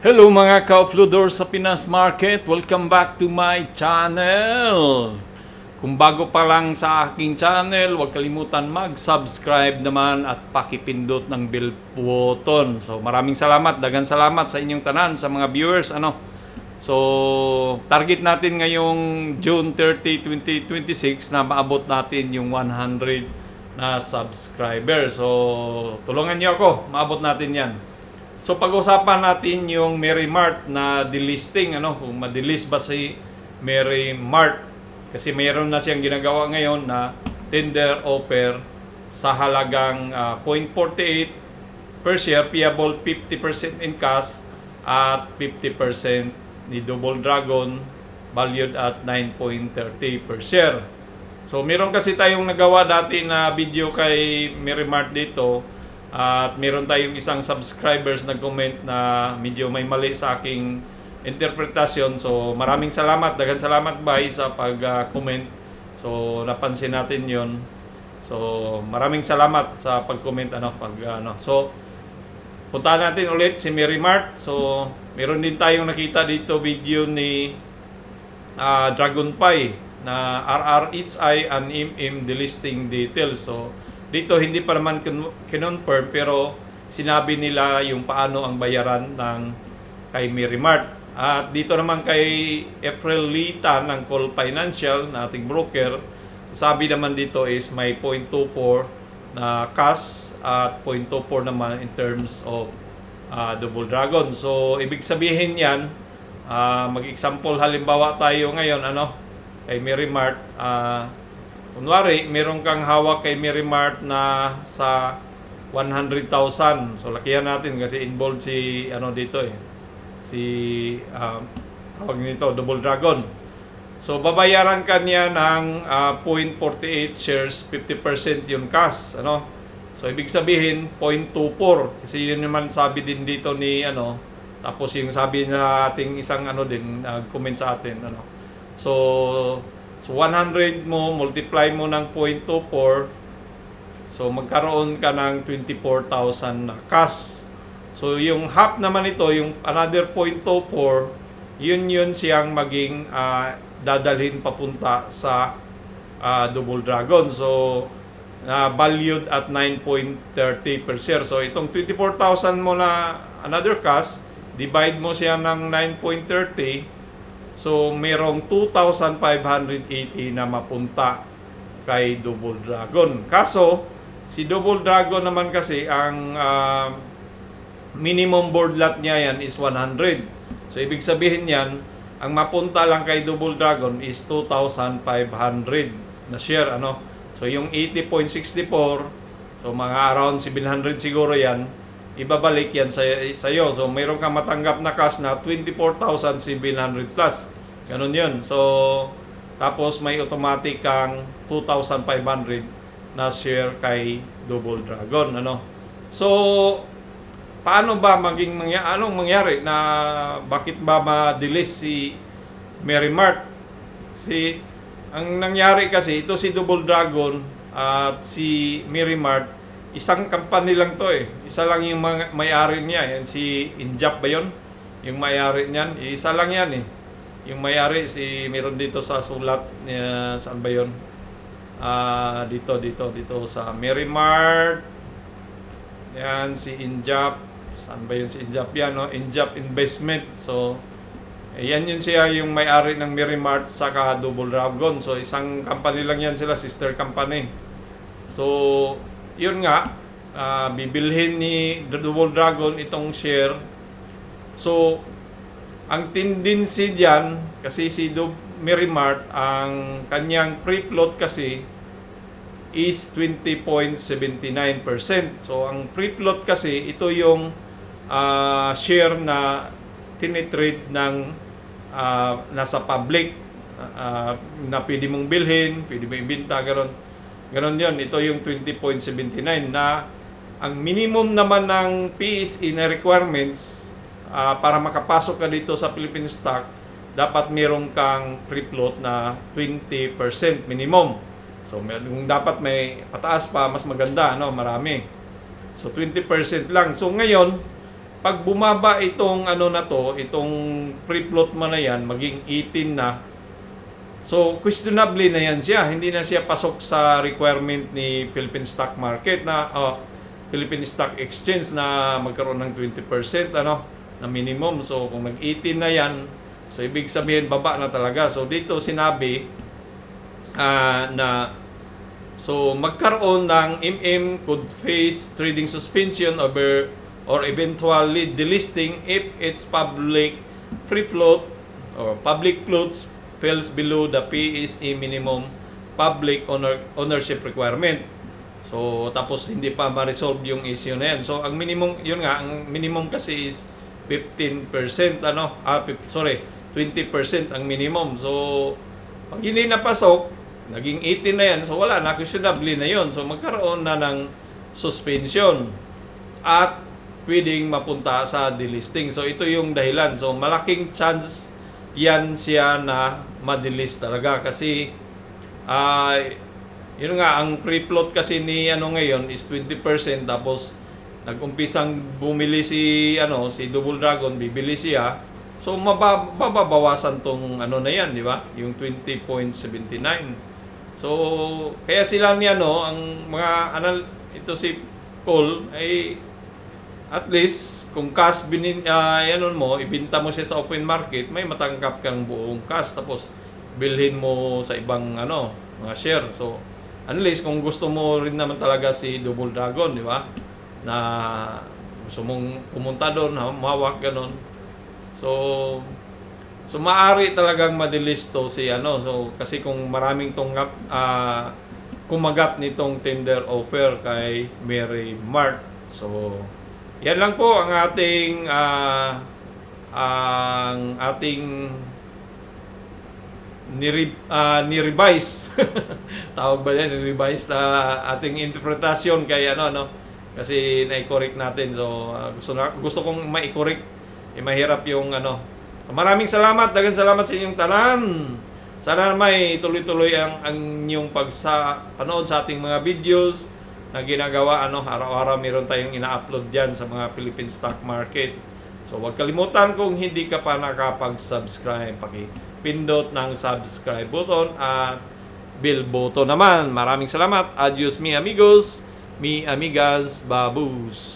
Hello mga ka-offloader sa Pinas Market, welcome back to my channel. Kung bago pa lang sa aking channel, huwag kalimutan mag-subscribe naman at pakipindot ng bell button. So maraming salamat, daghang salamat sa inyong tanan, sa mga viewers. So target natin ngayong June 30, 2026 na maabot natin yung 100 na subscriber. So tulungan niyo ako, maabot natin yan. So pag-usapan natin yung Mary Mart na delisting, kung ma-delist ba si Mary Mart, kasi mayroon na siyang ginagawa ngayon na tender offer sa halagang 0.48 per share, payable 50% in cash at 50% ni Double Dragon, valued at 9.30 per share. So meron kasi tayong nagawa dati na video kay Mary Mart dito. At meron tayong isang subscribers nag-comment na medyo may mali sa aking interpretasyon. So maraming salamat, daghang salamat bye sa pag-comment. So napansin natin 'yon. So maraming salamat sa pag-comment So puntahan natin ulit si Mary Mart. So meron din tayong nakita dito video ni Dragon Pie na RRHI and MM delisting details. So dito hindi pa naman kinonfirm pero sinabi nila yung paano ang bayaran ng kay Mary Mart. At dito naman kay April Lita ng Call Financial na ating broker, sabi naman dito is may 0.24 na cash at 0.24 naman in terms of Double Dragon. So ibig sabihin yan, mag-example halimbawa tayo ngayon kay Mary Mart, kunwari, meron kang hawak kay Mary Mart na sa 100,000. So, lakihan natin kasi involved si, tawag nito, Double Dragon. So, babayaran ka niya ng 0.48 shares, 50% yung cash, So, ibig sabihin, 0.24. Kasi yun naman sabi din dito ni, tapos yung sabi na ating isang, comment sa atin, So 100 mo, multiply mo ng 0.24, so magkaroon ka ng 24,000 na cash. So yung half naman ito, yung another 0.24, yun siyang maging dadalhin papunta sa Double Dragon. So valued at 9.30 per share. So itong 24,000 mo na another cash, divide mo siya ng 9.30, so, merong 2,580 na mapunta kay Double Dragon. Kaso, si Double Dragon naman kasi, ang minimum board lot niya yan is 100. So, ibig sabihin yan, ang mapunta lang kay Double Dragon is 2,500 na share. So, yung 80.64, so mga around 700 siguro yan, ibabalik yan sa iyo. So, mayroon kang matanggap na cash na 24,700 plus. Ganun yun. So, tapos may automatic kang 2,500 na share kay Double Dragon. So, paano ba anong mangyari na bakit ba ma-delist si Mary Mart? Ang nangyari kasi, ito si Double Dragon at si Mary Mart, isang company lang to eh. Isa lang yung may-ari niya. Yan si Injap ba yun? Yung may-ari niyan. Isa lang yan eh. Yung may-ari, meron dito sa sulat niya. Saan ba yun? Dito sa Mary Mart. Yan, si Injap. Saan ba yun si Injap? Yan, Injap Investment. So, yan yun siya yung may-ari ng Mary Mart saka Double Dragon. So, isang company lang yan sila, sister company. So, yun nga, bibilhin ni Double Dragon itong share. So, ang tendency diyan, kasi si Mary Mart, ang kanyang free float kasi is 20.79%. So, ang free float kasi, ito yung share na tinitrade ng nasa public, na pwede mong bilhin, pwede mong ibenta, Ganon yun. Ito yung 20.79 na ang minimum naman ng PSE na requirements para makapasok ka dito sa Philippine Stock, dapat meron kang free float na 20% minimum. So kung dapat may pataas pa, mas maganda, marami. So 20% lang. So ngayon, pag bumaba itong ano na to, itong free float mo na yan, maging 18 na, so questionably na yan siya. Hindi na siya pasok sa requirement ni Philippine Stock Market na Philippine Stock Exchange na magkaroon ng 20% na minimum. So kung nag-18 na yan, so ibig sabihin baba na talaga. So dito sinabi na so magkaroon ng could face trading suspension or eventually delisting if its public free float or public floats falls below the PSE minimum public ownership requirement. So tapos hindi pa ma-resolve yung issue na yan. So ang minimum, yun nga, ang minimum kasi is 15%, 20% ang minimum. So pag hindi napasok, naging 18 na yan, so wala na, questionably na yun. So magkaroon na ng suspension at pwedeng mapunta sa delisting. So ito yung dahilan. So malaking chance yan siya na ma-delist talaga kasi yun nga, ang free float kasi ni ngayon is 20%, tapos nag-umpisang bumili si Double Dragon, bibili siya. So mababawasan tong na yan, di ba? Yung 20.79. So kaya sila ni ang mga ito si Cole ay at least kung cash ibinta mo siya sa open market, may matanggap kang buong cash, tapos bilhin mo sa ibang mga share. So at least kung gusto mo rin naman talaga si Double Dragon, di ba? Na gusto mong pumunta doon, mawak ganon. So maaari talagang madelis to si So kasi kung maraming kumagat nitong tender offer kay Mary Mart. So yan lang po ang ating ni-revise. Tawag ba yan? Ni-revise na ating interpretasyon kay kasi na-correct natin. So gusto kong ma-correct. Mahirap yung Maraming salamat, daghang salamat sa inyong tanan. Sana may tuloy-tuloy ang inyong panood sa ating mga videos na ginagawa. Araw-araw meron tayong ina-upload diyan sa mga Philippine Stock Market. So huwag kalimutan, kung hindi ka pa nakapag-subscribe, pindot ng subscribe button at bell button naman. Maraming salamat. Adios mi amigos, mi amigas, babus.